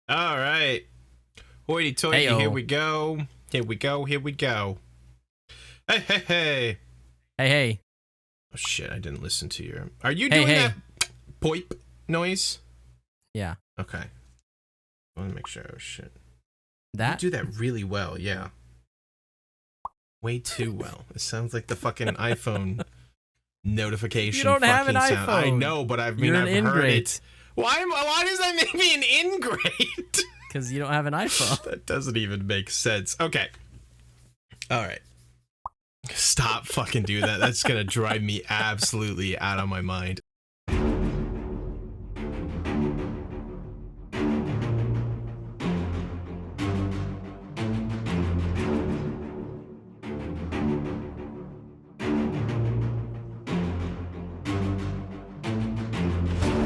All right. Hoity toity, Heyo. here we go. Here we go. Here we go. Hey, hey, hey. Hey. Oh, shit. I didn't listen to your. Are you Hey, doing hey. that poip noise? Yeah. Okay. I want to make sure. Oh, shit. That? You do that really well, yeah. Way too well. It sounds like the fucking iPhone notification. You don't have an sound. I iPhone. know, but I've You're an heard ingrate. it. Why does that make me an ingrate? Because you don't have an iPhone. That doesn't even make sense. Okay. All right. Stop fucking doing that. That's going to drive me absolutely out of my mind.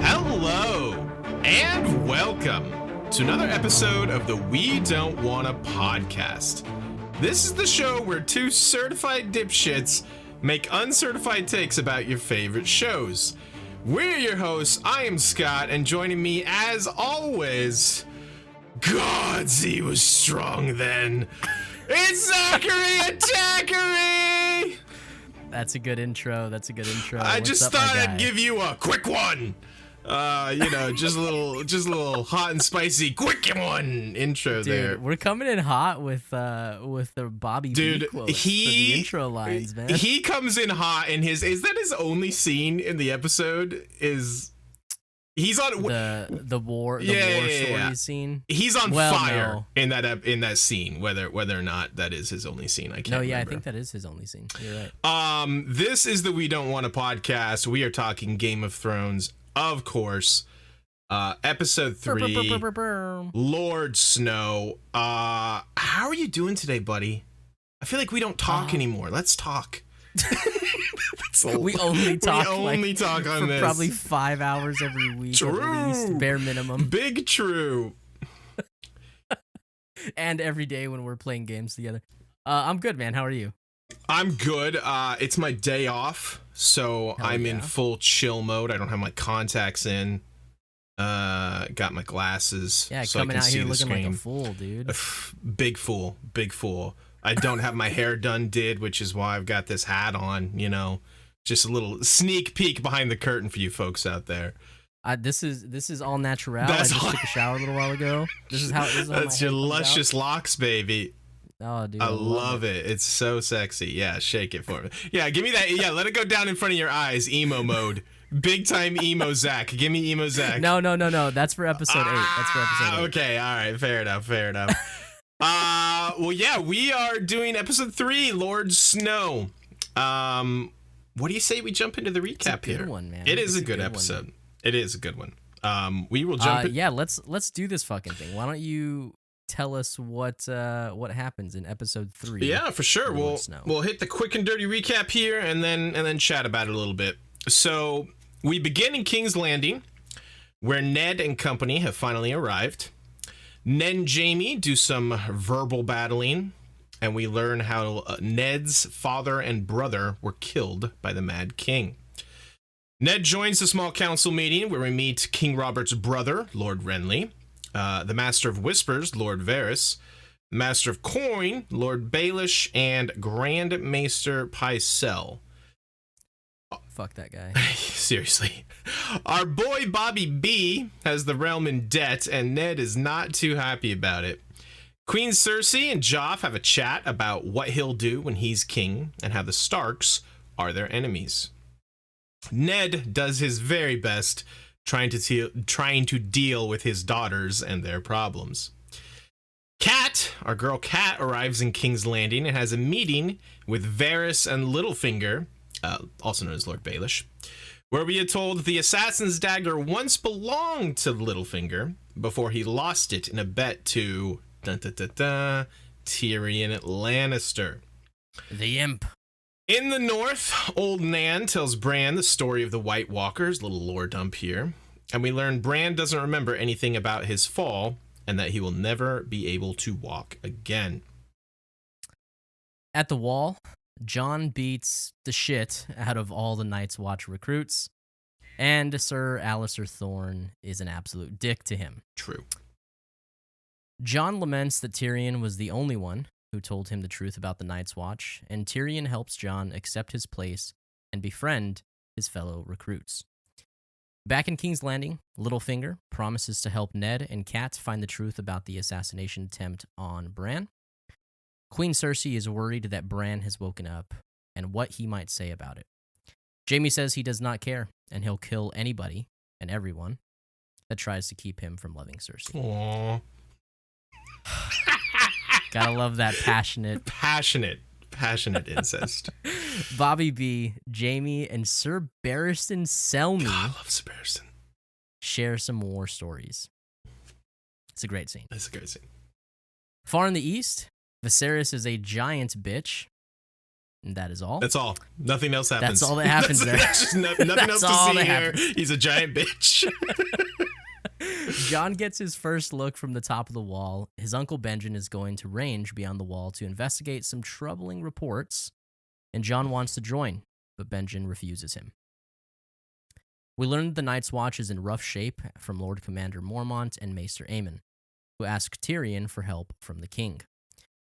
Hello and welcome to another episode of the We Don't Wanna podcast. This is the show where two certified dipshits make uncertified takes about your favorite shows. We're your hosts. I am Scott, and joining me as always, gods, he was strong then. It's Zachary Attackery! That's a good intro. I What's just up, my thought guy? I'd give you a quick one. Just a little hot and spicy quick one intro Dude, there. we're coming in hot with the Bobby Dude, B quotes for the intro lines, man. He comes in hot in his. Is that his only scene in the episode? He's on the war yeah. scene. He's on Well, fire no. in that scene. Whether or not that is his only scene, I can't. No, yeah, remember. I think that is his only scene. You're right. This is the We Don't Want a podcast. We are talking Game of Thrones, of course. Episode 3, Lord Snow. How are you doing today, buddy? I feel like we don't talk anymore. Let's talk. We only talk. Talk on for this. probably 5 hours every week, True. at least, bare minimum, Big true. and every day when we're playing games together. I'm good, man. How are you? I'm good. It's my day off, so Hell I'm in yeah. full chill mode. I don't have my contacts in. Got my glasses. Yeah, so I coming can out see here the looking like screen. a fool, dude. Big fool. I don't have my hair done which is why I've got this hat on, just a little sneak peek behind the curtain for you folks out there. This is all natural. That's I just all- took a shower a little while ago. This is how That's your luscious locks, baby. Oh, dude, I love it. It's so sexy. Yeah, shake it for me. Yeah, give me that. Yeah, let it go down in front of your eyes. Emo mode. Big time emo Zach. Give me emo Zach. No. That's for episode 8. That's for episode 8. Okay, all right. Fair enough. Well, yeah, we are doing episode 3, Lord Snow. What do you say we jump into the recap It's a good here? one, man. It is It's a good one. episode. It is a good one. We will jump in. Yeah, let's do this fucking thing. Why don't you tell us what happens in episode 3? Yeah, for sure. Lord Snow. We'll hit the quick and dirty recap here and then chat about it a little bit. So we begin in King's Landing, where Ned and company have finally arrived. Ned and Jaime do some verbal battling, and we learn how Ned's father and brother were killed by the Mad King. Ned joins the small council meeting where we meet King Robert's brother, Lord Renly, the Master of Whispers, Lord Varys, Master of Coin, Lord Baelish, and Grand Maester Pycelle. Fuck that guy. Seriously. Our boy Bobby B has the realm in debt, and Ned is not too happy about it. Queen Cersei and Joff have a chat about what he'll do when he's king, and how the Starks are their enemies. Ned does his very best trying to deal with his daughters and their problems. Kat, our girl Kat, arrives in King's Landing and has a meeting with Varys and Littlefinger, also known as Lord Baelish, where we are told the assassin's dagger once belonged to Littlefinger before he lost it in a bet to Tyrion Lannister. The imp. In the north, old Nan tells Bran the story of the White Walkers, little lore dump here, and we learn Bran doesn't remember anything about his fall and that he will never be able to walk again. At the wall, Jon beats the shit out of all the Night's Watch recruits, and Sir Alistair Thorne is an absolute dick to him. True. Jon laments that Tyrion was the only one who told him the truth about the Night's Watch, and Tyrion helps Jon accept his place and befriend his fellow recruits. Back in King's Landing, Littlefinger promises to help Ned and Cat find the truth about the assassination attempt on Bran. Queen Cersei is worried that Bran has woken up and what he might say about it. Jaime says he does not care, and he'll kill anybody and everyone that tries to keep him from loving Cersei. Aww. Gotta love that passionate incest. Bobby B, Jaime, and Sir Barristan Selmy God, I love Sir Barristan. share some war stories. It's a great scene. That's a great scene. Far in the east, Viserys is a giant bitch. And that is all. That's all. Nothing else happens. That's all that happens there. Nothing else to see here. He's a giant bitch. Jon gets his first look from the top of the wall. His uncle Benjen is going to range beyond the wall to investigate some troubling reports, and Jon wants to join, but Benjen refuses him. We learn that the Night's Watch is in rough shape from Lord Commander Mormont and Maester Aemon, who ask Tyrion for help from the king.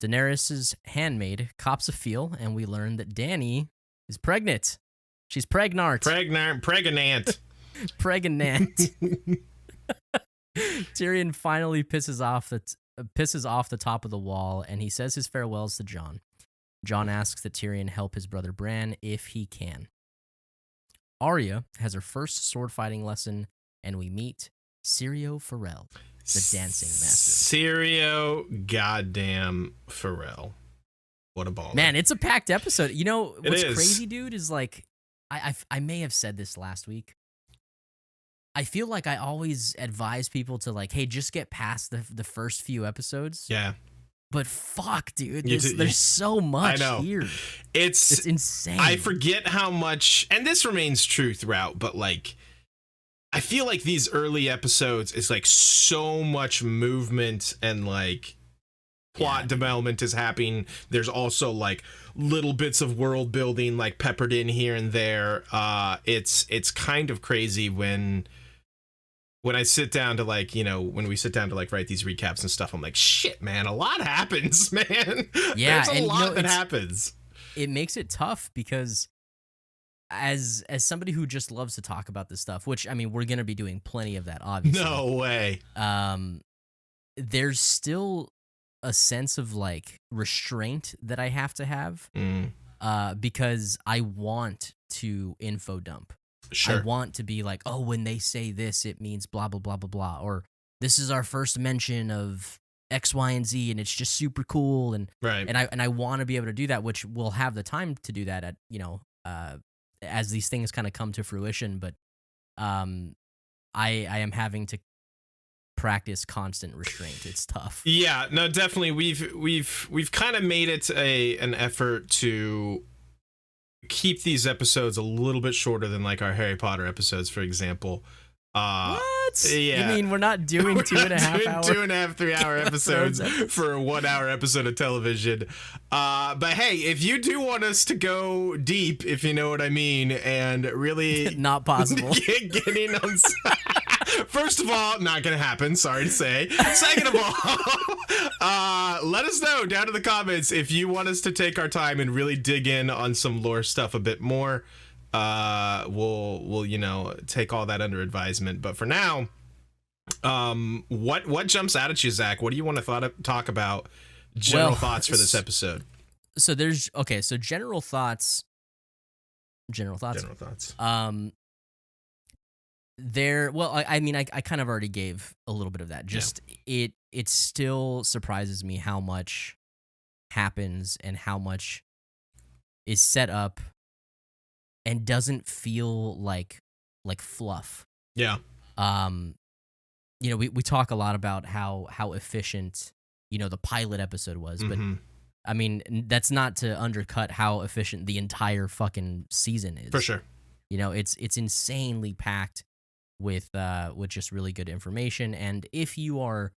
Daenerys' handmaid cops a feel, and we learn that Dany is pregnant. She's pregnant. Pregnant. Pregnant. Tyrion finally pisses off the top of the wall, and he says his farewells to Jon. Jon asks that Tyrion help his brother Bran if he can. Arya has her first sword fighting lesson, and we meet Syrio Forel, the dancing master. Syrio goddamn Forel. What a baller. Man, it's a packed episode. You know what's It is. crazy, dude, is like I may have said this last week. I feel like I always advise people to like, hey, just get past the first few episodes. Yeah. But fuck, dude, You there's so much I know. here. It's It's insane. I forget how much, and this remains true throughout, but like, I feel like these early episodes is like so much movement and like plot development is happening. There's also like little bits of world building like peppered in here and there. It's kind of crazy when I sit down to like, you know, when we sit down to like write these recaps and stuff, I'm like, shit, man, a lot happens, man. Yeah, There's a and, lot that happens. It makes it tough because as somebody who just loves to talk about this stuff, which I mean, we're gonna be doing plenty of that, obviously. No way. There's still a sense of like restraint that I have to have, because I want to info dump. Sure. I want to be like, oh, when they say this, it means blah, blah, blah, blah, blah. Or this is our first mention of X, Y, and Z, and it's just super cool. And Right. and I want to be able to do that, which we'll have the time to do that at, you know, as these things kind of come to fruition. But I am having to practice constant restraint. It's tough. Yeah, no, definitely. We've kind of made it an effort to keep these episodes a little bit shorter than like our Harry Potter episodes, for example. What? Yeah. You mean we're not doing 2.5 hours? 2.5, 3 hour episodes for a 1 hour episode of television. But hey, if you do want us to go deep, if you know what I mean, and really Not possible. getting on. First of all, not gonna happen. Sorry to say. Second of all, let us know down in the comments if you want us to take our time and really dig in on some lore stuff a bit more. We'll you know, take all that under advisement. But for now, what jumps out at you, Zach? What do you want to talk about? General thoughts for this episode. So there's so general thoughts. I mean, I kind of already gave a little bit of that. Just it still surprises me how much happens and how much is set up and doesn't feel like fluff. Yeah. You know, we talk a lot about how efficient, you know, the pilot episode was, but I mean, that's not to undercut how efficient the entire fucking season is. For sure. You know, it's insanely packed with just really good information, and if you are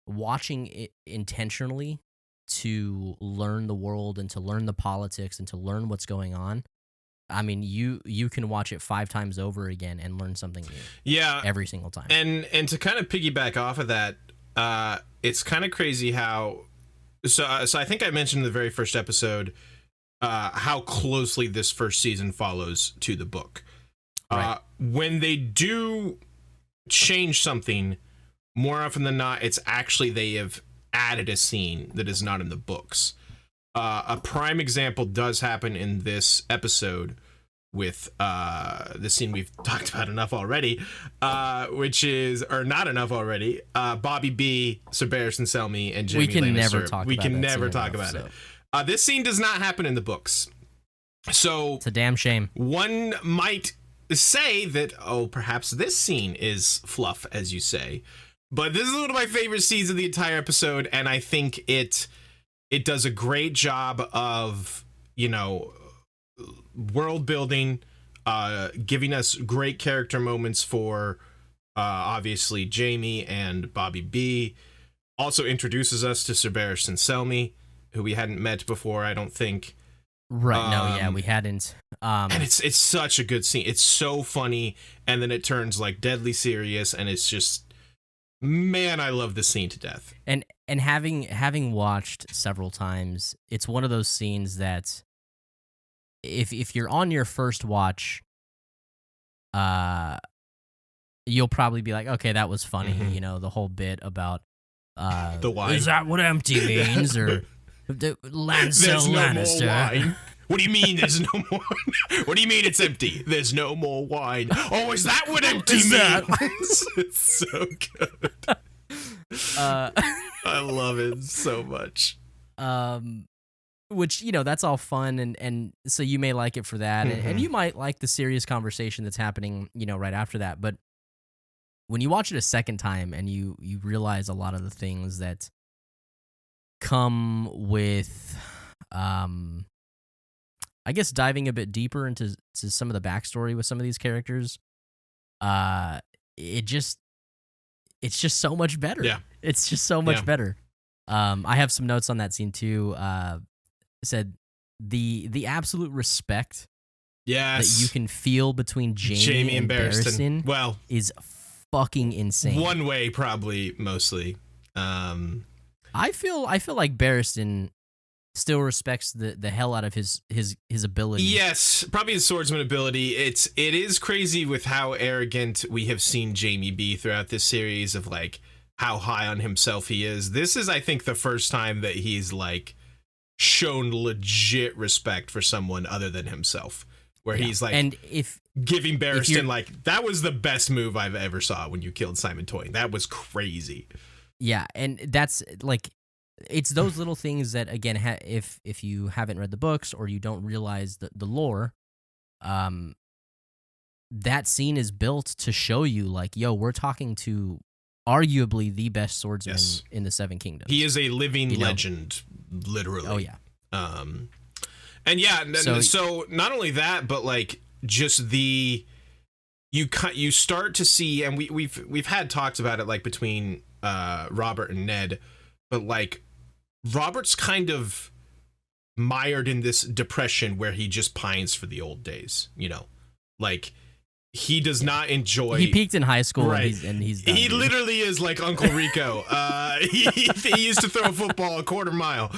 watching it intentionally to learn the world and to learn the politics and to learn what's going on, I mean, you can watch it 5 times over again and learn something new. Yeah. Every single time. And to kind of piggyback off of that, it's kind of crazy how. So I think I mentioned in the very first episode how closely this first season follows to the book. Right. When they do change something, more often than not, it's actually they have added a scene that is not in the books. A prime example does happen in this episode with the scene we've talked about enough already, which is, or not enough already, Bobby B, Sir Barristan Selmy, and Jaime We can Lannister. never talk We about can that never scene talk enough, about so. it. This scene does not happen in the books. So It's a damn shame. one might say that, oh, perhaps this scene is fluff, as you say. But this is one of my favorite scenes of the entire episode, and I think it does a great job of, you know, world building, giving us great character moments for obviously Jaime and Bobby B. Also introduces us to Sir Barristan Selmy, who we hadn't met before, I don't think. Right. No, yeah, we hadn't. And it's such a good scene. It's so funny, and then it turns like deadly serious, and it's just, man, I love this scene to death. And having watched several times, it's one of those scenes that if you're on your first watch, you'll probably be like, okay, that was funny, you know, the whole bit about The wine. Is that what empty means? Or Lancel There's no Lannister. more wine. What do you mean there's no more? What do you mean it's empty? There's no more wine. Oh, is that what empty Is that- means? It's so good. I love it so much. Which, you know, that's all fun, and so you may like it for that, and you might like the serious conversation that's happening, you know, right after that. But when you watch it a second time and you realize a lot of the things that come with, I guess, diving a bit deeper into some of the backstory with some of these characters, it's just so much better. Yeah. It's just so much better. I have some notes on that scene too. It said the absolute respect that you can feel between Jaime and Barristan Well, is fucking insane. one way, probably, mostly. I feel like Barristan still respects the hell out of his ability. Yes, probably his swordsman ability. It is crazy with how arrogant we have seen Jaime be throughout this series, of like how high on himself he is. This is, I think, the first time that he's like shown legit respect for someone other than himself, where he's like, and if giving Barristan you're- like, that was the best move I've ever saw when you killed Simon Toyne. That was crazy. Yeah, and that's like, it's those little things that, again, if you haven't read the books or you don't realize the lore, that scene is built to show you like, yo, we're talking to arguably the best swordsman in the Seven Kingdoms. He is a living legend, literally. Oh yeah. And yeah, so not only that, but like just you start to see, and we've had talks about it, like between Robert and Ned, but like Robert's kind of mired in this depression where he just pines for the old days, you know, like he does not enjoy. He peaked in high school, right? and he's done, he dude. literally is like Uncle Rico. He used to throw a football a quarter mile.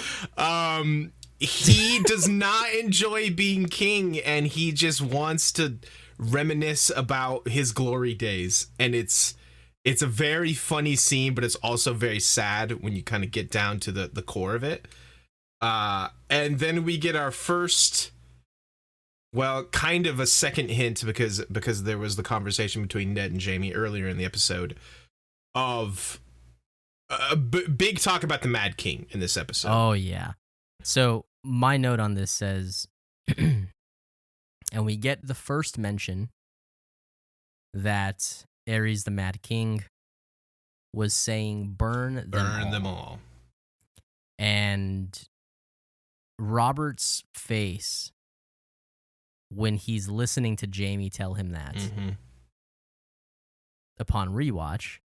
He does not enjoy being king, and he just wants to reminisce about his glory days. And it's a very funny scene, but it's also very sad when you kind of get down to the core of it. And then we get our first, well, kind of a second hint, because there was the conversation between Ned and Jaime earlier in the episode of a big talk about the Mad King in this episode. Oh yeah. So my note on this says, and we get the first mention that Aerys the Mad King was saying, burn them all. And Robert's face when he's listening to Jaime tell him that upon rewatch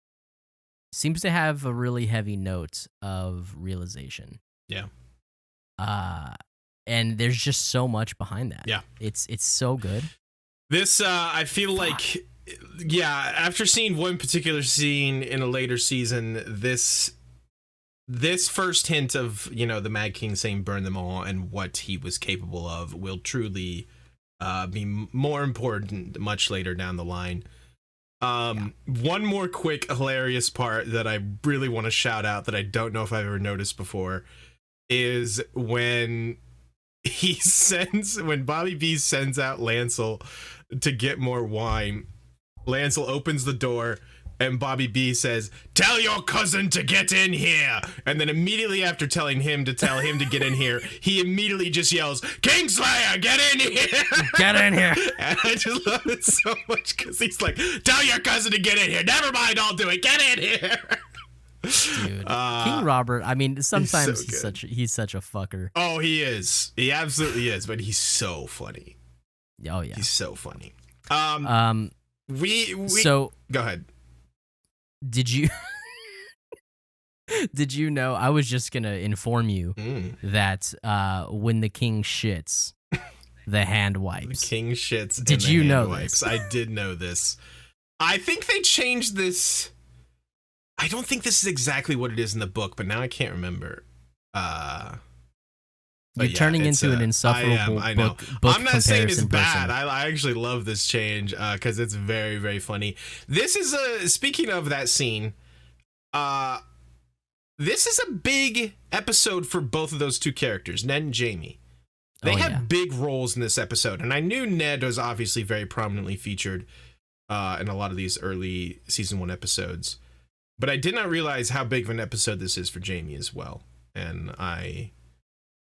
seems to have a really heavy note of realization. Yeah. And there's just so much behind that. Yeah. It's so good. This, I feel like, yeah, after seeing one particular scene in a later season, this this first hint of, the Mad King saying burn them all and what he was capable of will truly be more important much later down the line. One more quick hilarious part that I really want to shout out that I don't know if I've ever noticed before is when Bobby B sends out Lancel to get more wine. Lancel opens the door and Bobby B says, "Tell your cousin to get in here." And then immediately after telling him to tell him to get in here, he immediately just yells, "Kingslayer, get in here!" Get in here. And I just love it so much because he's like, "Tell your cousin to get in here. Never mind, I'll do it. Get in here." Dude, King Robert. I mean, sometimes he's such a fucker. Oh, he is. He absolutely is. But he's so funny. Oh yeah, he's so funny. So go ahead. Did you know? I was just gonna inform you that when the king shits, the hand wipes. The king shits. Did and the you hand know wipes. this? I did know this. I think they changed this. I don't think this is exactly what it is in the book, but now I can't remember. You're turning into an insufferable book I'm not saying it's comparison bad. person. I actually love this change because it's very, very funny. This is speaking of that scene. This is a big episode for both of those two characters, Ned and Jamie. They had big roles in this episode, and I knew Ned was obviously very prominently featured in a lot of these early season 1 episodes, but I did not realize how big of an episode this is for Jamie as well. And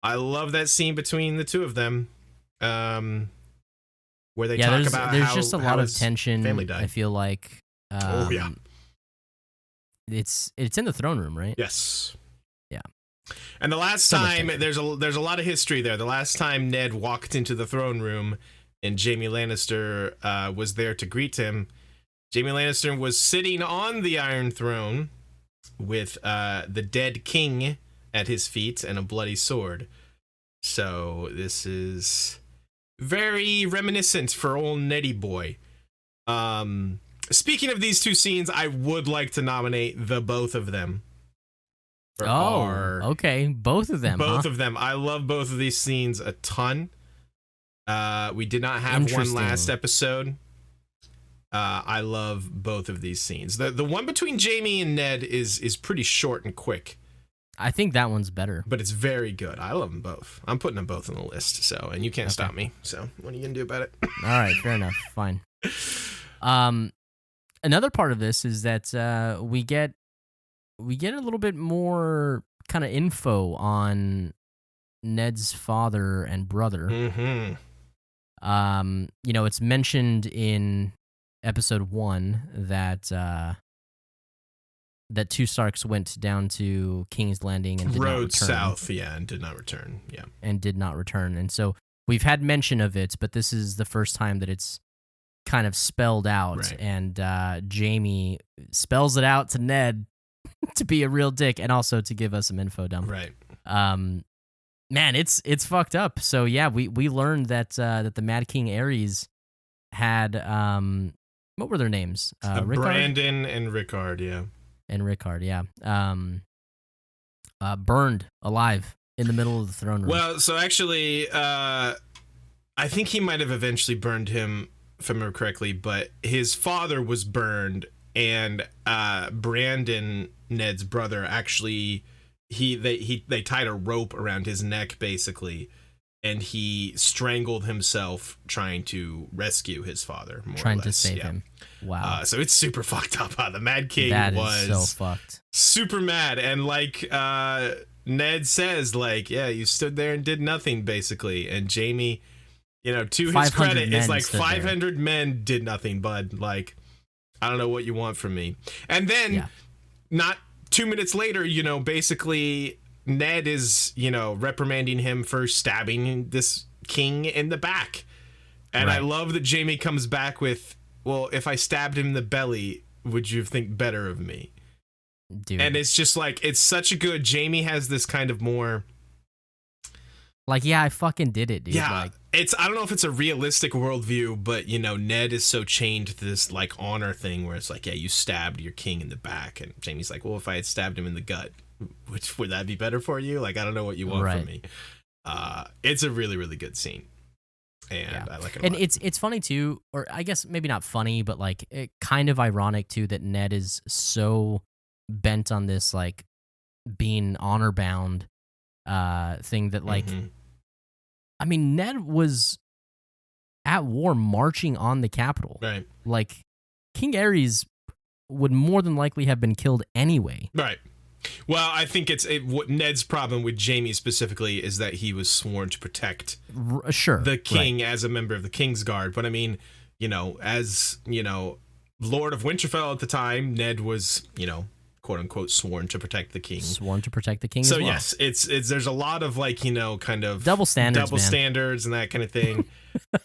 I love that scene between the two of them, where they talk about there's how just a lot of tension. Family died. I feel like. It's in the throne room, right? Yes. Yeah. And the last time there's a lot of history there. The last time Ned walked into the throne room and Jaime Lannister was there to greet him, Jaime Lannister was sitting on the Iron Throne with the dead king at his feet and a bloody sword. So this is very reminiscent for old Neddy boy. Speaking of these two scenes, I would like to nominate the both of them. Okay. Both of them. Both of them. I love both of these scenes a ton. We did not have one last episode. I love both of these scenes. The one between Jamie and Ned is pretty short and quick. I think that one's better. But it's very good. I love them both. I'm putting them both on the list, and you can't stop me. So what are you going to do about it? All right, fair enough. Fine. Another part of this is that we get a little bit more kind of info on Ned's father and brother. Mm-hmm. It's mentioned in episode 1 that that two Starks went down to King's Landing and did not return. South, and did not return. Yeah. And did not return. And so we've had mention of it, but this is the first time that it's kind of spelled out. Right. And Jamie spells it out to Ned to be a real dick and also to give us some info dump. Right. Man, it's fucked up. So yeah, we learned that that the Mad King Aerys had what were their names? Brandon and Rickard, yeah. And Rickard, yeah. Burned alive in the middle of the throne room. Well, so actually, I think he might have eventually burned him, if I remember correctly, but his father was burned, and Brandon, Ned's brother, actually, they tied a rope around his neck, basically, and he strangled himself trying to rescue his father, trying to save him. Wow. So it's super fucked up. The Mad King was so fucked. Super mad. And like Ned says, you stood there and did nothing, basically. And Jamie, to his credit, is like 500 men did nothing, bud. Like, I don't know what you want from me. And then not 2 minutes later, basically Ned is, reprimanding him for stabbing this king in the back. And I love that Jamie comes back with, well, if I stabbed him in the belly, would you think better of me? Dude. And it's just like, it's such a good, Jamie has this kind of more... Like, yeah, I fucking did it, dude. Yeah, I don't know if it's a realistic worldview, but, Ned is so chained to this, honor thing where it's like, yeah, you stabbed your king in the back. And Jamie's like, well, if I had stabbed him in the gut, which would that be better for you? Like, I don't know what you want Right. from me. It's a really, really good scene. And Yeah. I like it a And lot. it's funny too, or I guess maybe not funny, but like kind of ironic too that Ned is so bent on this like being honor bound thing that like Mhm. I mean Ned was at war marching on the capital. Right. Like King Ares would more than likely have been killed anyway. Right. Well, I think what Ned's problem with Jaime specifically is that he was sworn to protect Sure. the king right. as a member of the Kingsguard. But I mean, as, Lord of Winterfell at the time, Ned was, quote unquote, sworn to protect the king. Sworn to protect the king So as well. yes, it's there's a lot of like, kind of Double standards, man. standards and that kind of thing.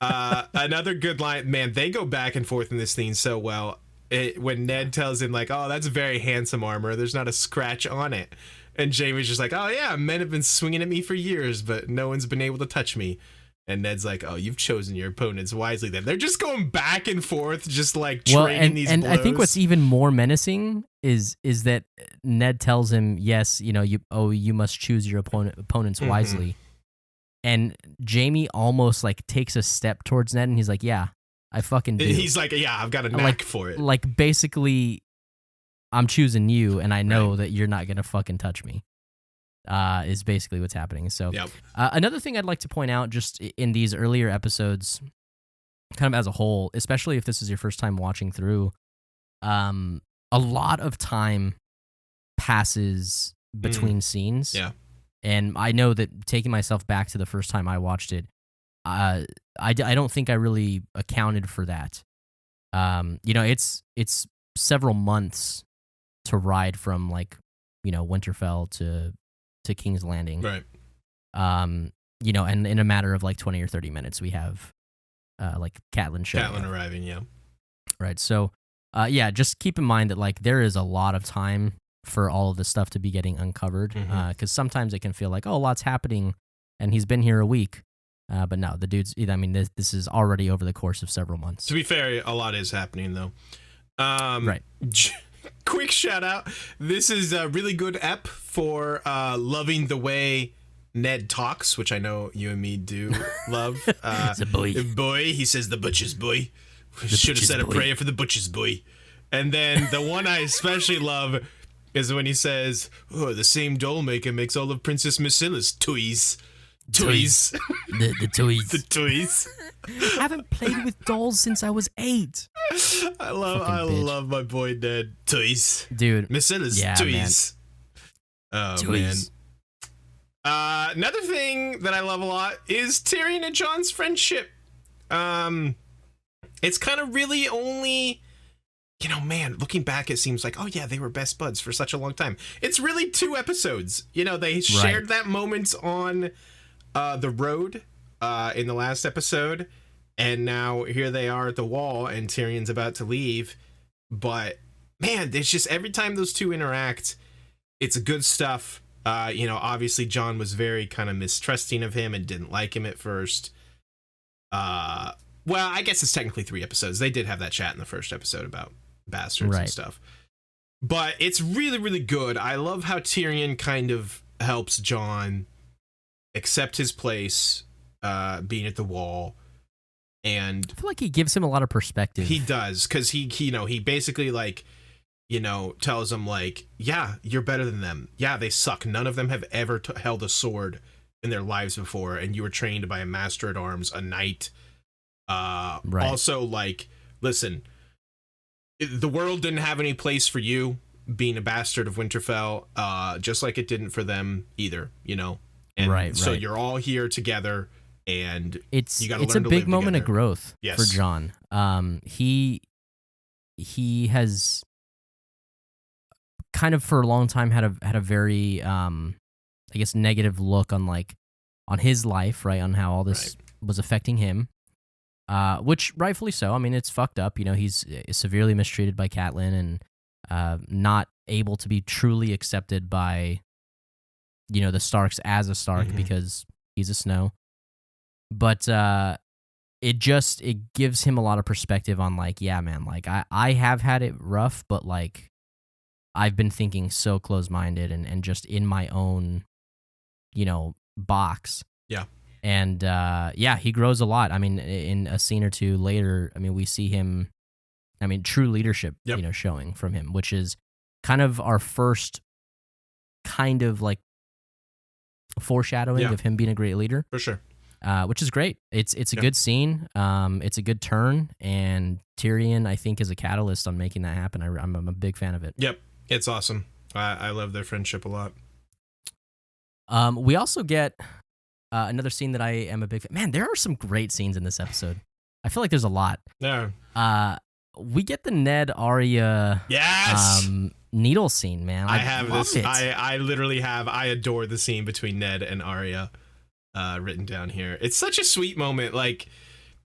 Another good line, man, they go back and forth in this scene so well. When Ned tells him like, "Oh, that's very handsome armor. There's not a scratch on it," and Jaime's just like, "Oh yeah, men have been swinging at me for years, but no one's been able to touch me." And Ned's like, "Oh, you've chosen your opponents wisely." Then they're just going back and forth, just like trading these and blows. I think what's even more menacing is that Ned tells him, "Yes, you must choose your opponents Mhm. wisely," and Jaime almost like takes a step towards Ned, and he's like, "Yeah, I fucking do." He's like, "Yeah, I've got a knack for it." Like basically, I'm choosing you, and I know that you're not gonna fucking touch me. Is basically what's happening. So, Yep. Another thing I'd like to point out, just in these earlier episodes, kind of as a whole, especially if this is your first time watching through, a lot of time passes between scenes. Yeah. And I know that taking myself back to the first time I watched it, I don't think I really accounted for that. It's several months to ride from like, Winterfell to King's Landing. Right. And in a matter of like 20 or 30 minutes, we have like Catelyn showing Catelyn up. arriving. Yeah. Right. So, just keep in mind that like there is a lot of time for all of this stuff to be getting uncovered. Mhm. Because sometimes it can feel like, oh, a lot's happening, and he's been here a week. But no, the dude's. I mean, this is already over the course of several months. To be fair, a lot is happening though. Right. Quick shout out. This is a really good ep for loving the way Ned talks, which I know you and me do love. It's a boy. Boy, he says the butcher's boy. Should have butcher's said a boy. prayer for the butcher's boy. And then the one I especially love is when he says, "Oh, the same doll maker makes all of Princess Myrcilla's toys." Toys. The toys. The toys. I haven't played with dolls since I was 8. I love my boy Ned. Toys. Dude. Myrcilla's Yeah, toys. Oh, Toys. man. Another thing that I love a lot is Tyrion and Jon's friendship. It's kind of really only, man, looking back, it seems like, oh yeah, they were best buds for such a long time. It's really 2 episodes. They shared that moment on the road in the last episode, and now here they are at the wall, and Tyrion's about to leave. But man, it's just every time those two interact, it's good stuff. Obviously Jon was very kind of mistrusting of him and didn't like him at first. Well, I guess it's technically 3 episodes. They did have that chat in the first episode about bastards and stuff. But it's really, really good. I love how Tyrion kind of helps Jon accept his place, being at the wall. And I feel like he gives him a lot of perspective. he does, because he basically tells him like, yeah, you're better than them. Yeah, they suck. None of them have ever held a sword in their lives before, and you were trained by a master at arms, a knight. Also, like, listen, the world didn't have any place for you being a bastard of Winterfell, just like it didn't for them either, And so you're all here together, and it's you gotta a learn to big live moment together. of growth Yes. for Jon. He has kind of for a long time had a very I guess negative look on his life, right? On how all this was affecting him. Which rightfully so. I mean, it's fucked up. He's severely mistreated by Catelyn and not able to be truly accepted by, the Starks as a Stark because he's a Snow. But it gives him a lot of perspective on yeah, man, I have had it rough, but I've been thinking so close-minded and just in my own, box. Yeah. And he grows a lot. I mean, in a scene or two later, I mean, we see him, true leadership, Yep. Showing from him, which is kind of our first kind of like foreshadowing Yeah. of him being a great leader. For sure. Which is great. It's a Yeah. good scene. It's a good turn, and Tyrion, I think, is a catalyst on making that happen. I'm a big fan of it. Yep. It's awesome. I love their friendship a lot. We also get another scene that I am a big fan. Man, there are some great scenes in this episode. I feel like there's a lot. Yeah. We get the Ned Arya Yes. needle scene, man. I have love this. it. I literally have. I adore the scene between Ned and Arya, written down here. It's such a sweet moment. Like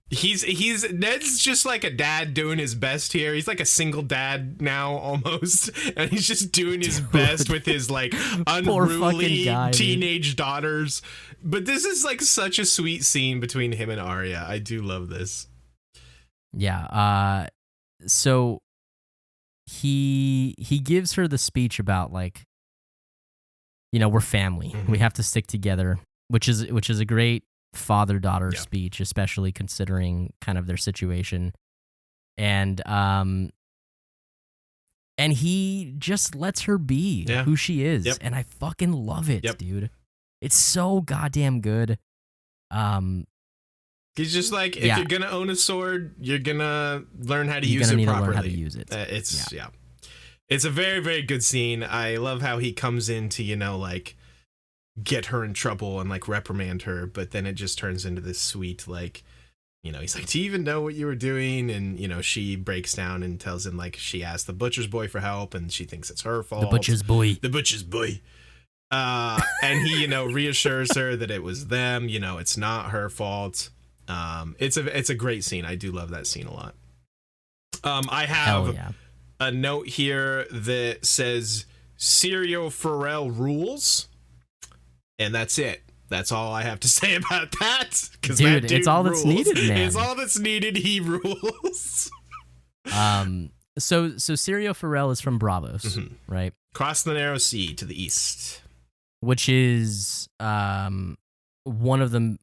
he's Ned's just like a dad doing his best here. He's like a single dad now almost, and he's just doing his best with his like Poor fucking unruly guy, dude. teenage daughters. But this is like such a sweet scene between him and Arya. I do love this. Yeah. So he gives her the speech about like, we're family. Mhm. We have to stick together, which is a great father-daughter Yeah. speech, especially considering kind of their situation. And he just lets her be Yeah. who she is. Yep. And I fucking love it, Yep. dude. It's so goddamn good. He's just like, if Yeah. you're gonna own a sword, you're gonna learn how to You're use gonna it need to properly. learn how to use it. It's a very, very good scene. I love how he comes in to, like get her in trouble and like reprimand her, but then it just turns into this sweet, like, he's like, do you even know what you were doing? And she breaks down and tells him like she asked the butcher's boy for help and she thinks it's her fault. The butcher's boy. The butcher's boy. And he, reassures her that it was them, it's not her fault. It's a great scene. I do love that scene a lot. I have Hell yeah. a note here that says Syrio Forel rules, and that's it. That's all I have to say about that. Because Dude, it's all that's needed, man. It's all that's needed. He rules. So Syrio Forel is from Bravos, Mhm. right? Cross the narrow sea to the east. Which is one of them.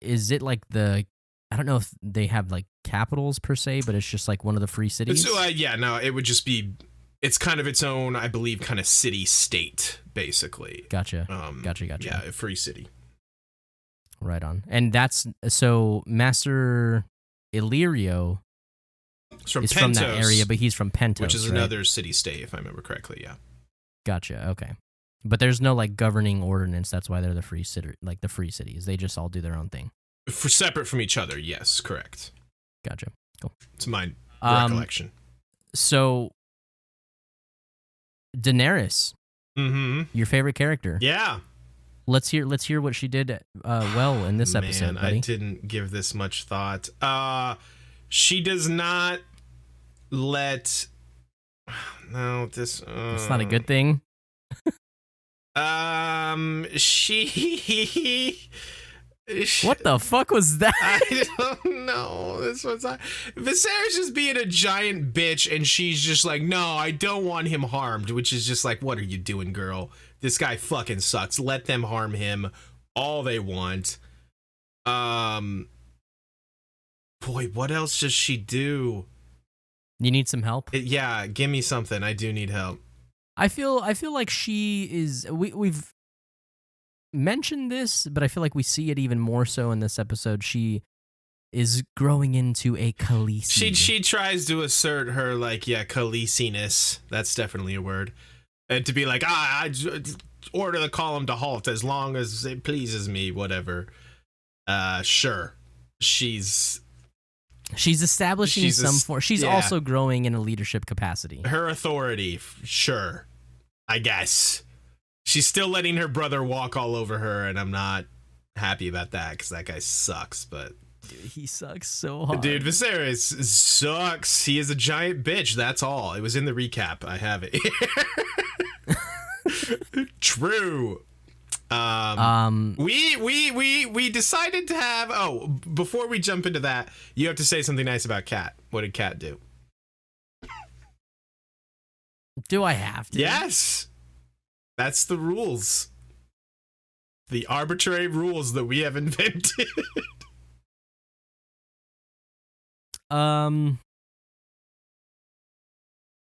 Is it like I don't know if they have like capitals per se, but it's just like one of the free cities. So no, it would just be. It's kind of its own, I believe, kind of city state, basically. Gotcha. Gotcha. Yeah, a free city. Right on. And that's so Master Illyrio It's from is Pentos, from that area, but he's from Pentos, which is right? another city state, if I remember correctly. Yeah. Gotcha. Okay. But there's no like governing ordinance. That's why they're the free city, like the free cities. They just all do their own thing. For separate from each other, yes, correct. Gotcha. It's my recollection. So Daenerys, Mm-hmm. your favorite character. Yeah. Let's hear what she did well in this episode, buddy. I didn't give this much thought. She does not let. No, this. It's not a good thing. She. What the fuck was that? I don't know. This one's not. Viserys is being a giant bitch, and she's just like, no, I don't want him harmed, which is just like, what are you doing, girl? This guy fucking sucks. Let them harm him all they want. Boy, what else does she do? You need some help? Yeah, give me something. I do need help. I feel like she is. We've mentioned this, but I feel like we see it even more so in this episode. She is growing into a Khaleesi. She tries to assert her Khaleesi-ness. That's definitely a word. And to be like, I order the column to halt as long as it pleases me, whatever. Sure. She's establishing some form. She's yeah. also growing in a leadership capacity. Her authority, sure. I guess. She's still letting her brother walk all over her, and I'm not happy about that because that guy sucks, but... Dude, he sucks so hard. Dude, Viserys sucks. He is a giant bitch, that's all. It was in the recap. I have it here. True. We decided to have... before we jump into that, you have to say something nice about Kat. What did Kat do? Do I have to? Yes. That's the rules. The arbitrary rules that we have invented.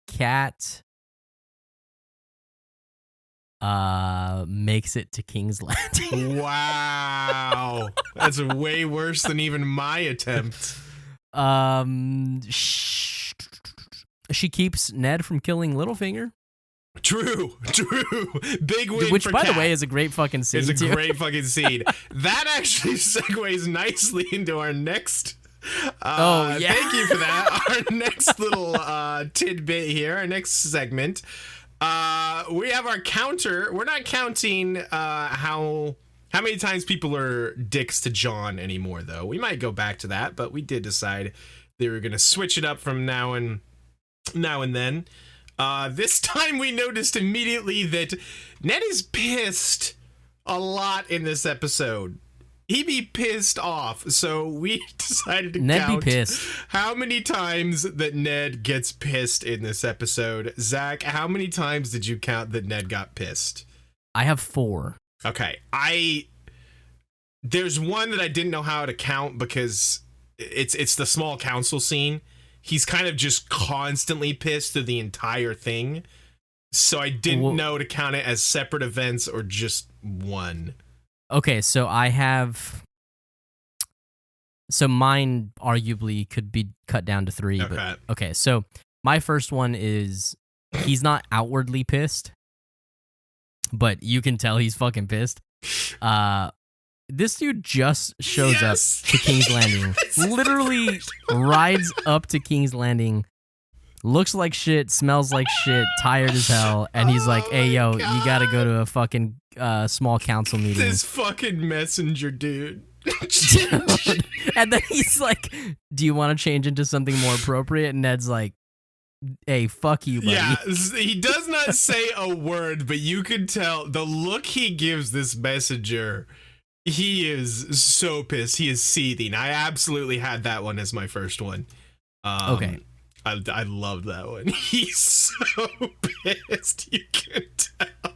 Cat makes it to King's Landing. Wow. That's way worse than even my attempt. She keeps Ned from killing Littlefinger. True. Big win Which, for by Cat. the way, is a great fucking scene. It's a too. great fucking scene. That actually segues nicely into our next. Oh, yeah. Thank you for that. Our next little tidbit here, our next segment. We have our counter. We're not counting how many times people are dicks to Jon anymore, though. We might go back to that, but we did decide they were going to switch it up from now and then. This time we noticed immediately that Ned is pissed a lot in this episode. He be pissed off, so we decided to count how many times that Ned gets pissed in this episode. Zach, how many times did you count that Ned got pissed? I have 4. Okay, there's one that I didn't know how to count because it's the small council scene. He's kind of just constantly pissed through the entire thing. So I didn't know to count it as separate events or just one. Okay, so I have... So mine arguably could be cut down to 3. Okay. But okay, so my first one is he's not outwardly pissed, but you can tell he's fucking pissed. This dude just shows up to King's Landing, literally rides up to King's Landing, looks like shit, smells like shit, tired as hell, and he's like, hey, yo, you gotta go to a fucking small council meeting. This fucking messenger dude. And then he's like, do you want to change into something more appropriate? And Ned's like, hey, fuck you, buddy. Yeah, he does not say a word, but you can tell the look he gives this messenger. He is so pissed. He is seething. I absolutely had that one as my first one. Okay. I love that one. He's so pissed. You can tell.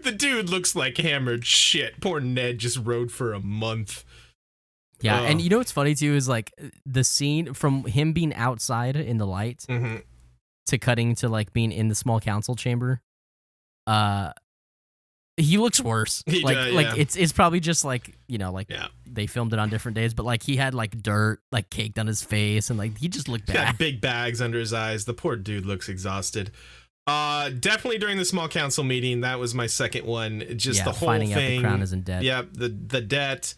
The dude looks like hammered shit. Poor Ned just rode for a month. Yeah, and you know what's funny too is like the scene from him being outside in the light to cutting to like being in the small council chamber. He looks worse. It's probably just like, you know, like they filmed it on different days, but like he had like dirt like caked on his face and like he just looked bad. He had big bags under his eyes. The poor dude looks exhausted. Definitely during the small council meeting, that was my second one. Just the whole finding thing. Out the crown is in debt. Yep, the debt,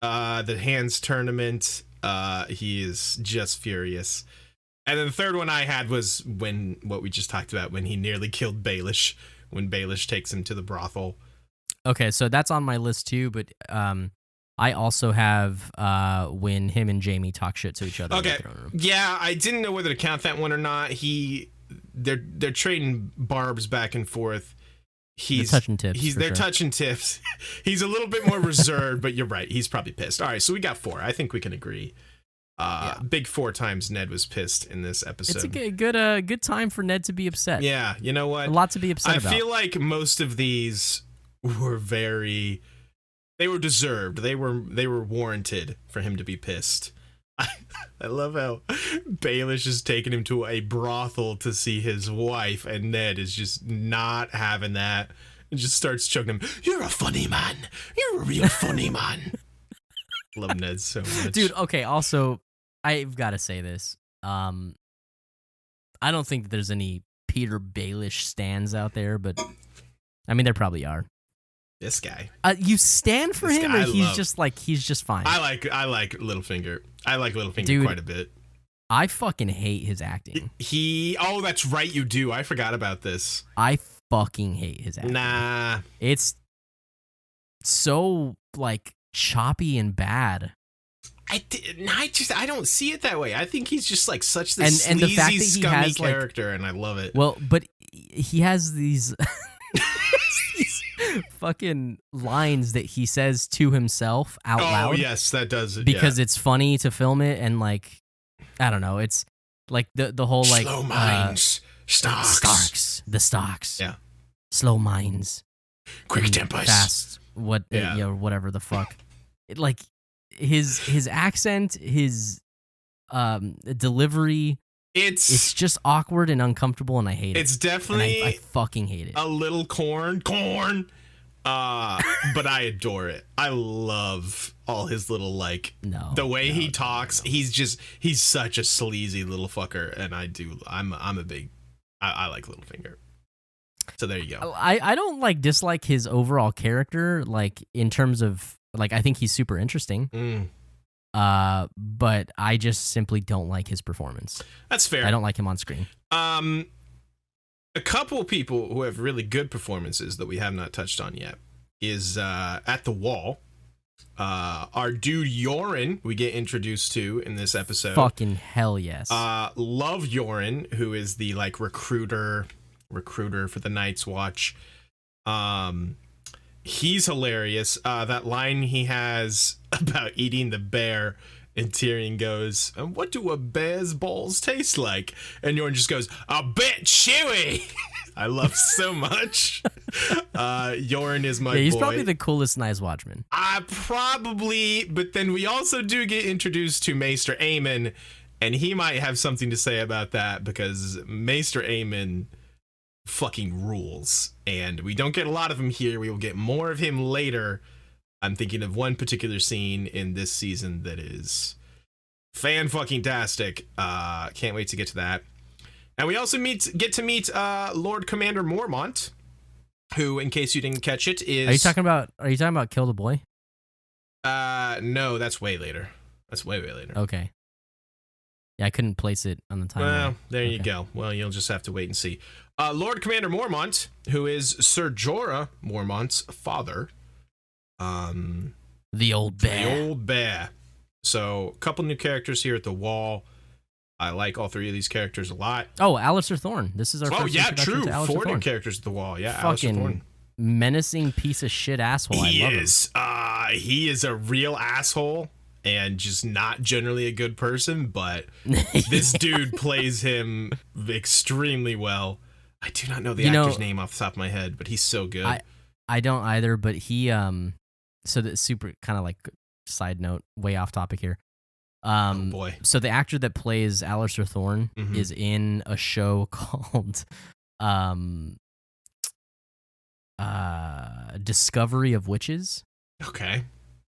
the hands tournament. He is just furious. And then the third one I had was what we just talked about, when he nearly killed Baelish. When Baelish takes him to the brothel. Okay, so that's on my list too, but I also have when him and Jaime talk shit to each other in the throne room. Yeah, I didn't know whether to count that one or not. They're trading barbs back and forth. They're touching tips. They're touching tips. He's a little bit more reserved, but you're right. He's probably pissed. All right, so we got 4. I think we can agree. Big 4 times Ned was pissed in this episode. It's a good time for Ned to be upset. Yeah, you know what? A lot to be upset about. I feel like most of these were they were deserved. They were warranted for him to be pissed. I love how Baelish is taking him to a brothel to see his wife, and Ned is just not having that. And just starts choking him. You're a funny man. You're a real funny man. Love Ned so much. Dude, okay, also, I've got to say this. I don't think that there's any Peter Baelish stands out there, but I mean, there probably are. This guy. You stand for him, or he's just fine? I like Littlefinger. I like Littlefinger Dude, quite a bit. I fucking hate his acting. Oh, that's right, you do. I forgot about this. I fucking hate his acting. Nah. It's so, like, choppy and bad. I don't see it that way. I think he's just like such this and sleazy, the fact that he scummy has, character, and I love it. Well, but he has these fucking lines that he says to himself out loud. Oh, yes, that does it. Because it's funny to film it, and like, I don't know, it's like the whole like slow minds Starks. The Starks. Yeah. Slow minds. Quick and tempers. Fast. Yeah. Whatever the fuck. Like his accent, his delivery. It's just awkward and uncomfortable, and I hate it. It's definitely I fucking hate it. a little corn. But I adore it. I love all his little like the way he talks. No. He's such a sleazy little fucker, and I'm a big I like Littlefinger. So there you go. I don't like dislike his overall character, like in terms of like I think he's super interesting. But I just simply don't like his performance. That's fair. I don't like him on screen. A couple people who have really good performances that we have not touched on yet is at the wall. Our dude Yoren, we get introduced to in this episode. Fucking hell yes. Love Yoren, who is the like recruiter for the Night's Watch. He's hilarious. That line he has about eating the bear, and Tyrion goes, "And what do a bear's balls taste like?" And Yoren just goes, "A bit chewy." I love so much. Yoren is my boy. He's probably the coolest Night's Watchman. But then we also do get introduced to Maester Aemon, and he might have something to say about that because Maester Aemon fucking rules, and we don't get a lot of him here. We will get more of him later. I'm thinking of one particular scene in this season that is fan-fucking-tastic. Can't wait to get to that. And we also get to meet Lord Commander Mormont, who, in case you didn't catch it, is... Are you talking about Kill the Boy? No, that's way later. That's way later. Okay. Yeah, I couldn't place it on the timeline. Well, there you go. Well, you'll just have to wait and see. Lord Commander Mormont, who is Ser Jorah Mormont's father. The old bear. The old bear. So, a couple new characters here at the wall. I like all three of these characters a lot. Oh, Alistair Thorne. This is our first introduction to Alistair 4 Thorne. new characters at the wall. Yeah, fucking Alistair Thorne. Menacing piece of shit asshole. I love him. He is a real asshole and just not generally a good person, but this dude plays him extremely well. I do not know the actor's name off the top of my head, but he's so good. I don't either, but he so that super kind of like side note, way off topic here. Oh boy. So the actor that plays Alistair Thorne is in a show called Discovery of Witches. Okay.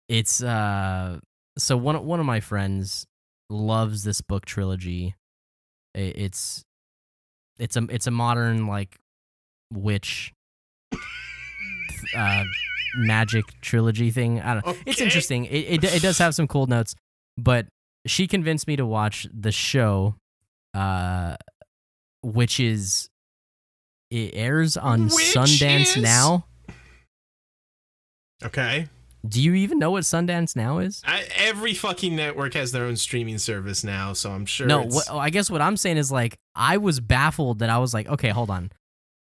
It's so one of my friends loves this book trilogy. It's a modern like witch magic trilogy thing. I don't know. Okay. It's interesting. It does have some cool notes, but she convinced me to watch the show, which is it airs on Sundance Now. Okay. Do you even know what Sundance Now is? Every fucking network has their own streaming service now, so I'm sure. No, I guess what I'm saying is like I was baffled that I was like, okay, hold on.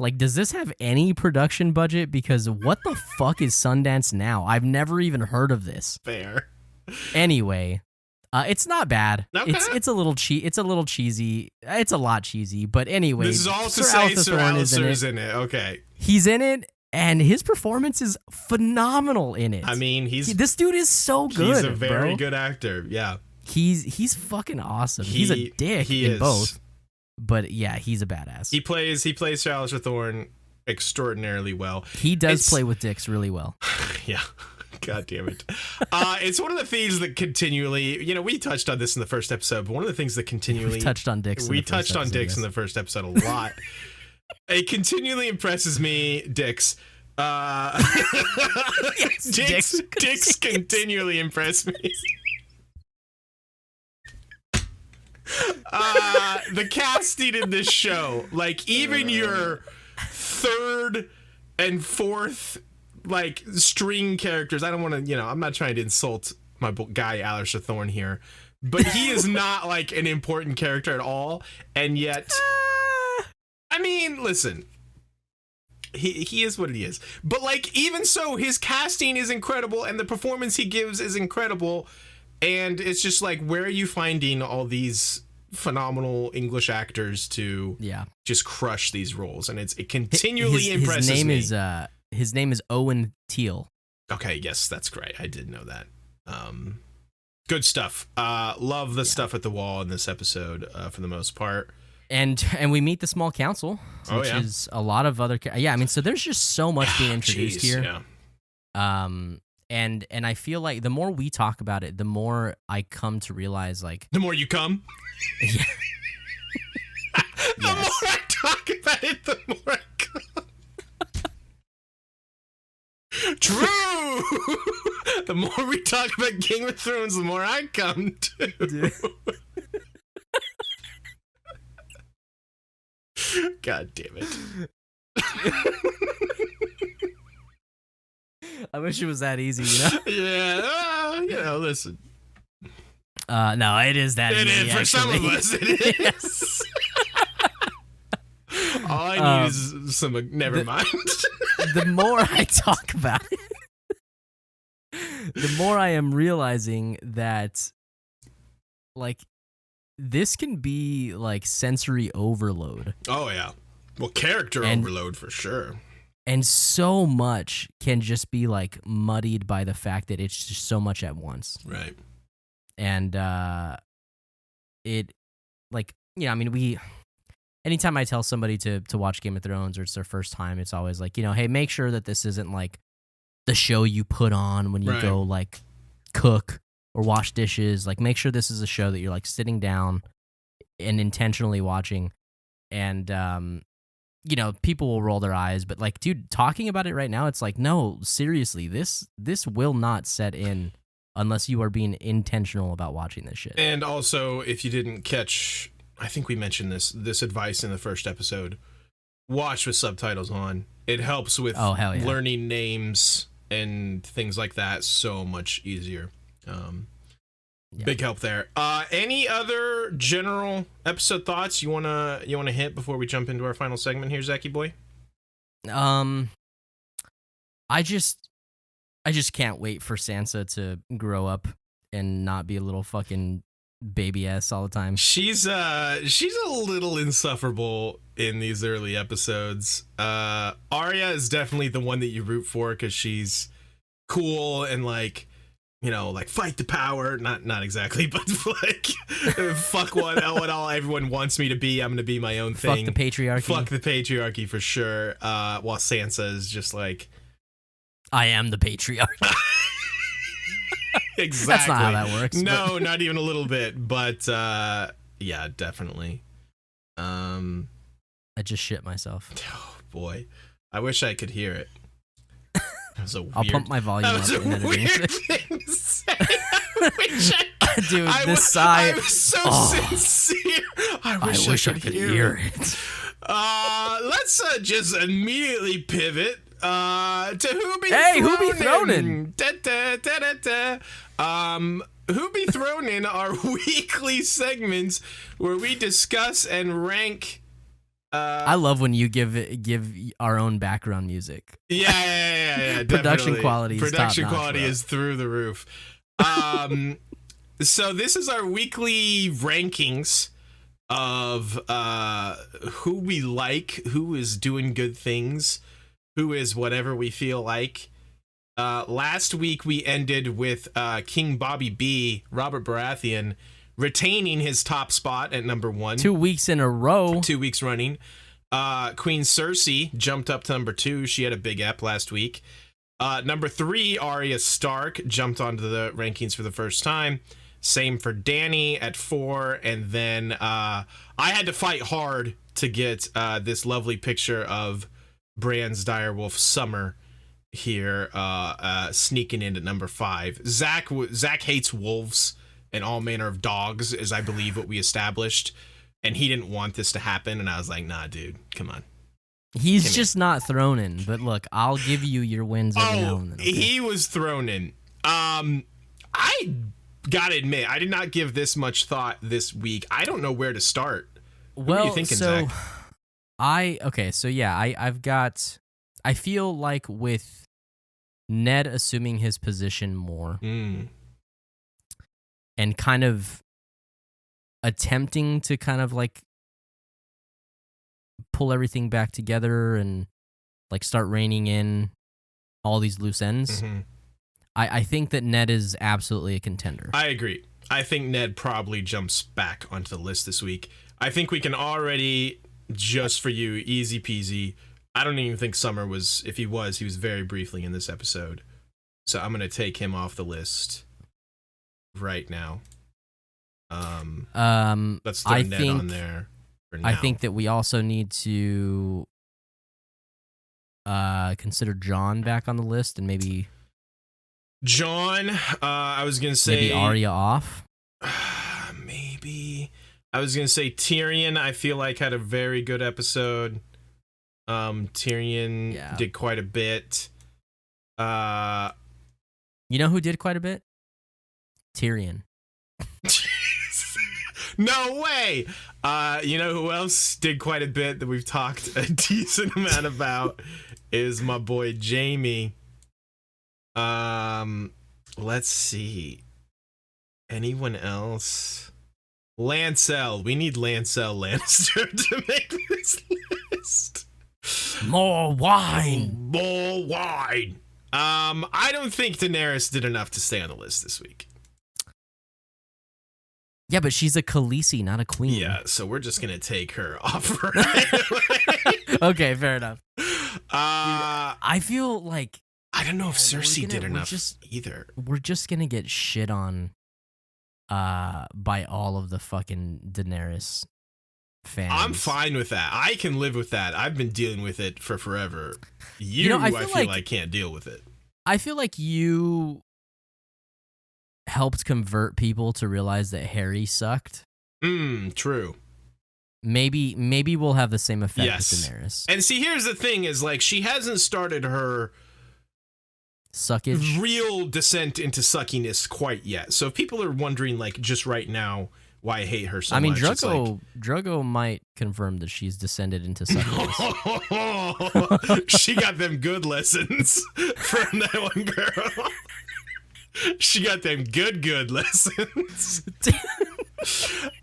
Like, does this have any production budget? Because what the fuck is Sundance Now? I've never even heard of this. Fair. Anyway, it's not bad. Okay. It's a little It's a little cheesy. It's a lot cheesy. But anyway, this is all to say Sir Alistair's in it. Okay. He's in it, and his performance is phenomenal in it. I mean, this dude is so good. He's a very good actor. Yeah. He's fucking awesome. He's a dick in both. But yeah, he's a badass. He plays Sir Alistair Thorne extraordinarily well. He does play with dicks really well. Yeah. God damn it. It's one of the things that continually, we touched on this in the first episode, but one of the things that continually... We touched on dicks in the first episode a lot. It continually impresses me, dicks. Yes, dicks continually impress me. The casting in this show, like even your third and fourth like string characters, I don't want to, I'm not trying to insult my guy Alistair Thorne here, but he is not like an important character at all, and yet I mean, listen, he is what he is, but like even so his casting is incredible and the performance he gives is incredible. And it's just like, where are you finding all these phenomenal English actors to just crush these roles, and it continually impresses me. His name is Owen Teal. Okay, yes, that's great. I did know that. Good stuff. Love the stuff at the wall in this episode for the most part. And we meet the small council, which is a lot of other. I mean, so there's just so much being introduced here. Yeah. And I feel like the more we talk about it, the more I come to realize, like, the more you come. Yeah. The more I talk about it, the more I come. True. The more we talk about Game of Thrones, the more I come to. God damn it. I wish it was that easy, you know? Yeah, listen. No, it is that easy. It is. For some of us, it is. All I need is some. Never mind. The more I talk about it, the more I am realizing that, like, this can be like sensory overload. Oh yeah, well, character overload for sure. And so much can just be like muddied by the fact that it's just so much at once. Right. And it, like, I mean, anytime I tell somebody to watch Game of Thrones or it's their first time, it's always like, hey, make sure that this isn't like the show you put on when you go like cook or wash dishes. Like, make sure this is a show that you're like sitting down and intentionally watching. And, people will roll their eyes, but like, dude, talking about it right now, it's like, no, seriously, this will not set in unless you are being intentional about watching this shit. And also, if you didn't catch, I think we mentioned this advice in the first episode, watch with subtitles on. It helps with learning names and things like that so much easier. Big help there. Any other general episode thoughts you wanna hit before we jump into our final segment here, Zachy boy? I just can't wait for Sansa to grow up and not be a little fucking baby ass all the time. She's a little insufferable in these early episodes. Arya is definitely the one that you root for because she's cool and like, like fight the power. Not exactly, but like fuck what all everyone wants me to be. I'm gonna be my own thing. Fuck the patriarchy. Fuck the patriarchy for sure. While Sansa is just like, I am the patriarchy. Exactly. That's not how that works. No, not even a little bit. But yeah, definitely. I just shit myself. Oh boy, I wish I could hear it. I'll pump my volume up. That was a weird thing to say. Dude, this sigh. I was so sincere. I wish I could hear it. Let's just immediately pivot to Who Be Thrown Who Be Thrown In? Who Be Thrown In are weekly segments where we discuss and rank. I love when you give our own background music. Yeah. Production quality top-notch, is through the roof. So this is our weekly rankings of who we like, who is doing good things, who is whatever we feel like. Last week we ended with King Bobby B, Robert Baratheon, retaining his top spot at number 1. 2 weeks in a row. 2 weeks running. Queen Cersei jumped up to number 2. She had a big ep last week. Number 3, Arya Stark jumped onto the rankings for the first time. Same for Dany at 4. And then I had to fight hard to get this lovely picture of Bran's direwolf Summer here sneaking in at number 5. Zach hates wolves and all manner of dogs, is I believe what we established, and he didn't want this to happen, and I was like, nah, dude, come on. He's just not thrown in, but look, I'll give you your wins every now and then. Okay? He was thrown in. I gotta admit, I did not give this much thought this week. I don't know where to start. What are you thinking, Zach? I feel like with Ned assuming his position more, and kind of attempting to kind of like pull everything back together and like start reining in all these loose ends. Mm-hmm. I think that Ned is absolutely a contender. I agree. I think Ned probably jumps back onto the list this week. I think we can already, just for you, easy peasy. I don't even think Summer was, if he was very briefly in this episode. So I'm going to take him off the list right now. Let's throw Ned on there for now. I think that we also need to consider John back on the list and maybe John, I was going to say maybe Arya off. Maybe. I was going to say Tyrion, I feel like had a very good episode. Tyrion did quite a bit. You know who did quite a bit? Tyrion. No way! You know who else did quite a bit that we've talked a decent amount about is my boy Jaime. Let's see. Anyone else? Lancel. We need Lancel Lannister to make this list. More wine. More wine. I don't think Daenerys did enough to stay on the list this week. Yeah, but she's a Khaleesi, not a queen. Yeah, so we're just gonna take her off right away. Okay, fair enough. I feel like don't know if Cersei did enough either. We're just gonna get shit on by all of the fucking Daenerys fans. I'm fine with that. I can live with that. I've been dealing with it for forever. I feel like can't deal with it. I feel like you helped convert people to realize that Harry sucked. True. Maybe we'll have the same effect with Daenerys. And see, here's the thing is like she hasn't started her suckage, real descent into suckiness quite yet. So if people are wondering like just right now why I hate her so much. Drogo might confirm that she's descended into suckiness. She got them good lessons from that one girl. She got them good lessons.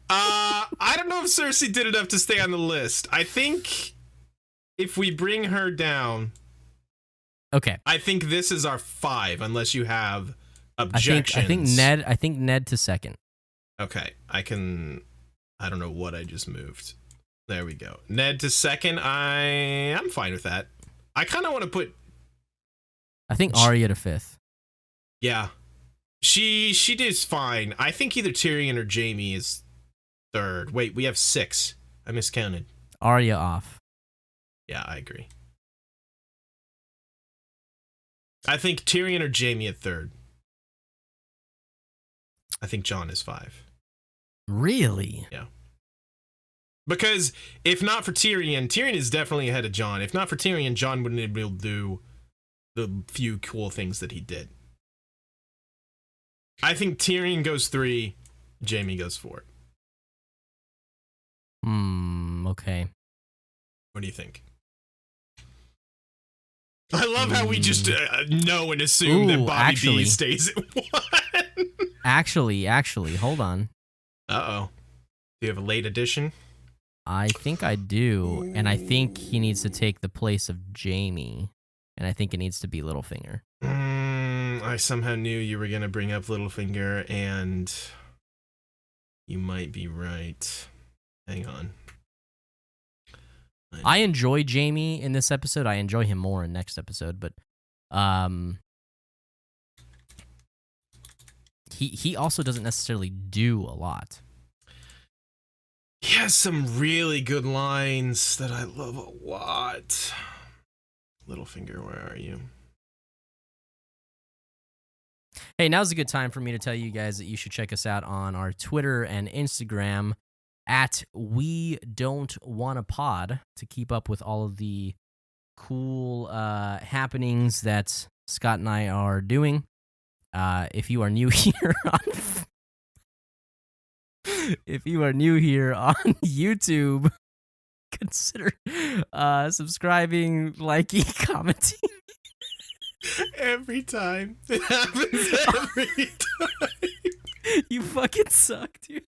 I don't know if Cersei did enough to stay on the list. I think if we bring her down, okay. I think this is our 5, unless you have objections. I think Ned to second. Okay, I don't know what I just moved. There we go. Ned to second. I'm fine with that. I kind of want to put. I think Arya to 5th. Yeah, she did fine. I think either Tyrion or Jaime is 3rd. Wait, we have 6. I miscounted. Arya off. Yeah, I agree. I think Tyrion or Jaime at 3rd. I think Jon is 5. Really? Yeah. Because if not for Tyrion is definitely ahead of Jon. If not for Tyrion, Jon wouldn't be able to do the few cool things that he did. I think Tyrion goes 3, Jaime goes 4. Okay. What do you think? I love how we just know and assume that Bobby B stays at 1. Actually, hold on. Uh-oh. Do you have a late addition? I think I do, and I think he needs to take the place of Jaime, and I think it needs to be Littlefinger. I somehow knew you were going to bring up Littlefinger, and you might be right. Hang on. I enjoy Jaime in this episode. I enjoy him more in next episode, but he also doesn't necessarily do a lot. He has some really good lines that I love a lot. Littlefinger, where are you? Hey, now's a good time for me to tell you guys that you should check us out on our Twitter and Instagram at We Don't Want a Pod to keep up with all of the cool happenings that Scott and I are doing. If you are new here on YouTube, consider subscribing, liking, commenting. Every time. It happens every time. You fucking suck, dude.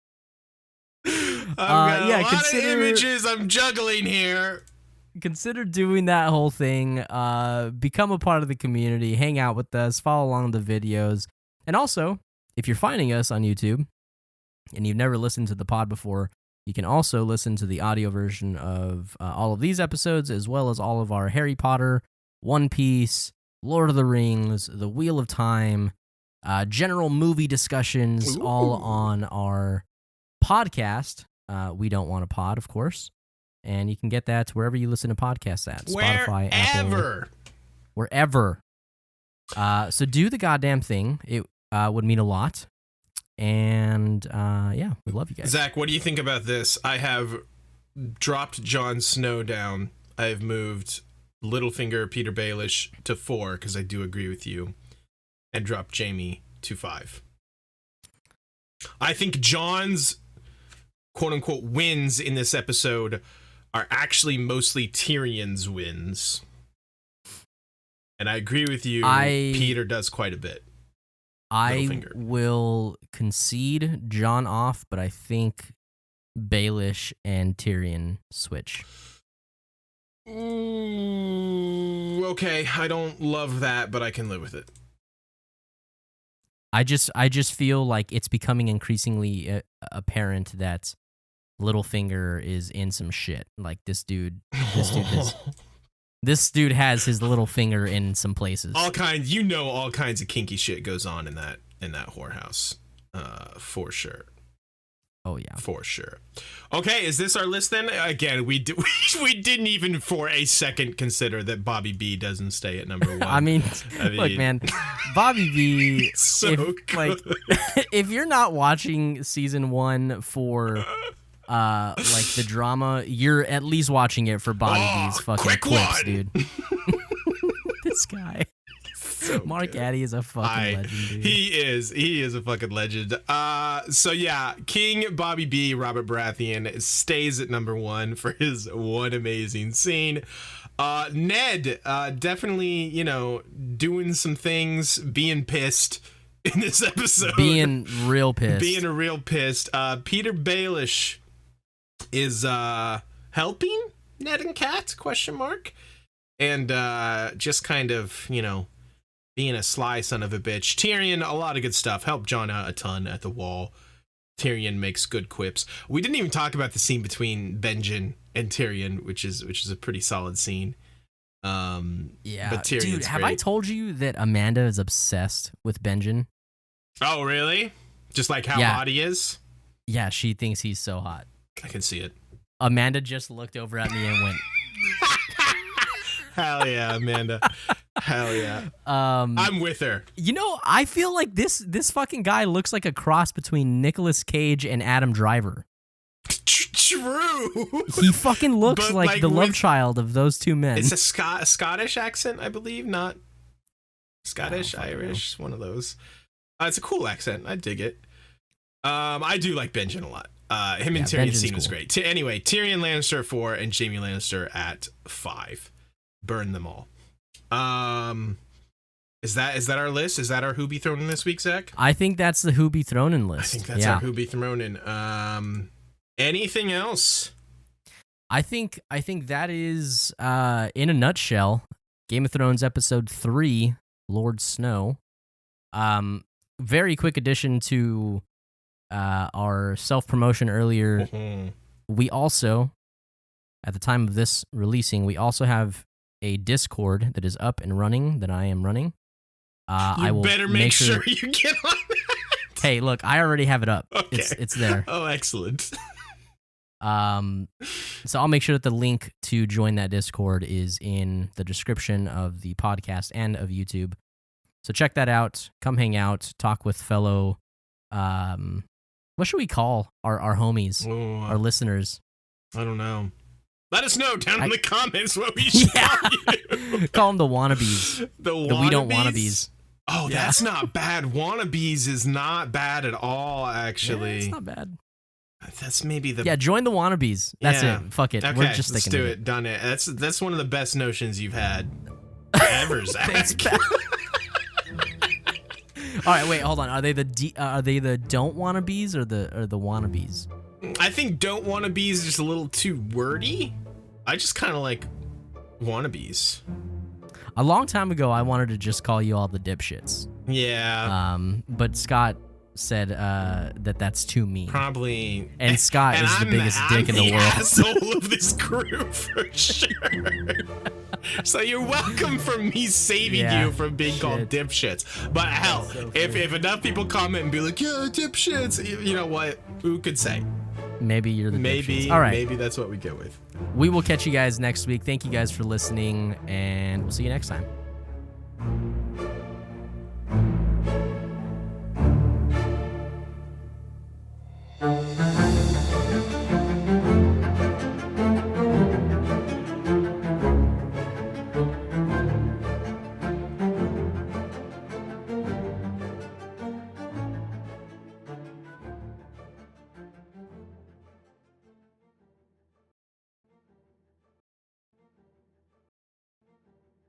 I've got yeah, a lot of images I'm juggling here. Consider doing that whole thing. Become a part of the community. Hang out with us. Follow along the videos. And also, if you're finding us on YouTube and you've never listened to the pod before, you can also listen to the audio version of all of these episodes, as well as all of our Harry Potter, One Piece, Lord of the Rings, The Wheel of Time, general movie discussions, all on our podcast. We Don't Want a Pod, of course. And you can get that wherever you listen to podcasts at. Spotify, Apple. Wherever. So do the goddamn thing. It would mean a lot. And yeah, we love you guys. Zach, what do you think about this? I have dropped Jon Snow down. I have moved Littlefinger, Peter Baelish to 4, because I do agree with you, and dropped Jaime to 5. I think Jon's quote-unquote wins in this episode are actually mostly Tyrion's wins. And I agree with you, Peter does quite a bit. I will concede Jon off, but I think Baelish and Tyrion switch. Okay, I don't love that, but I can live with it. I just feel like it's becoming increasingly apparent that Littlefinger is in some shit. Like this dude has his little finger in some places. All kinds of kinky shit goes on in that whorehouse, for sure. Oh yeah, for sure. Okay, is this our list then? Again, we didn't even for a second consider that Bobby B doesn't stay at number 1. I mean, look, man, Bobby B. So good. If you're not watching season 1 for like the drama, you're at least watching it for Bobby B's fucking clips, dude. This guy. So Mark Addy is a fucking legend, dude. He is a fucking legend. So yeah, King Bobby B, Robert Baratheon, stays at number 1 for his one amazing scene. Ned, definitely, doing some things, being pissed in this episode. Being real pissed. Peter Baelish is helping Ned and Kat, ? And just kind of, being a sly son of a bitch. Tyrion, a lot of good stuff. Helped Jon out a ton at the wall. Tyrion makes good quips. We didn't even talk about the scene between Benjen and Tyrion, which is a pretty solid scene. Yeah, but Tyrion's dude, have great. I told you that Amanda is obsessed with Benjen? Oh, really? Just like how hot he is? Yeah, she thinks he's so hot. I can see it. Amanda just looked over at me and went, hell yeah, Amanda. Hell yeah. I'm with her. I feel like this fucking guy looks like a cross between Nicolas Cage and Adam Driver. True. He fucking looks like the love child of those two men. It's a Scottish accent, I believe, not Scottish, Irish, one of those. It's a cool accent. I dig it. I do like Benjen a lot. Him and Tyrion's scene was great. Anyway, Tyrion Lannister at 4 and Jaime Lannister at 5. Burn them all. Is that our list? Is that our Who Be Thrown In this week, Zach? I think that's the Who Be Thrown In list. I think that's our Who Be Thrown In. Anything else? I think that is, in a nutshell, Game of Thrones episode 3, Lord Snow. Very quick addition to our self-promotion earlier. We also, at the time of this releasing, we also have a Discord that is up and running that I am running. I will better make sure you get on that. Hey, look, I already have it up. Okay. It's there. Oh, excellent. So I'll make sure that the link to join that Discord is in the description of the podcast and of YouTube. So check that out. Come hang out. Talk with fellow. What should we call our homies, our listeners? I don't know. Let us know down in the comments what we should call you. Call them the wannabes. The we don't wannabes. Oh, yeah. That's not bad. Wannabes is not bad at all, actually. Yeah, it's not bad. That's maybe the... Yeah, join the wannabes. That's it. Fuck it. Okay, we're just let's sticking do with it. Done it. That's one of the best notions you've had ever, Zach. Thanks, all right, wait, hold on. Are they the don't wannabes or the wannabes? I think don't wannabes is just a little too wordy. I just kind of like wannabes. A long time ago, I wanted to just call you all the dipshits. Yeah. But Scott said that that's too mean. Probably. And Scott is the biggest dick in the world. Asshole of this crew for sure. So you're welcome for me saving you from being called dipshits. But hell, if enough people comment and be like, yeah, dipshits, you know what? Who could say? Maybe you're the dipshits. All right. Maybe that's what we go with. We will catch you guys next week. Thank you guys for listening, and we'll see you next time.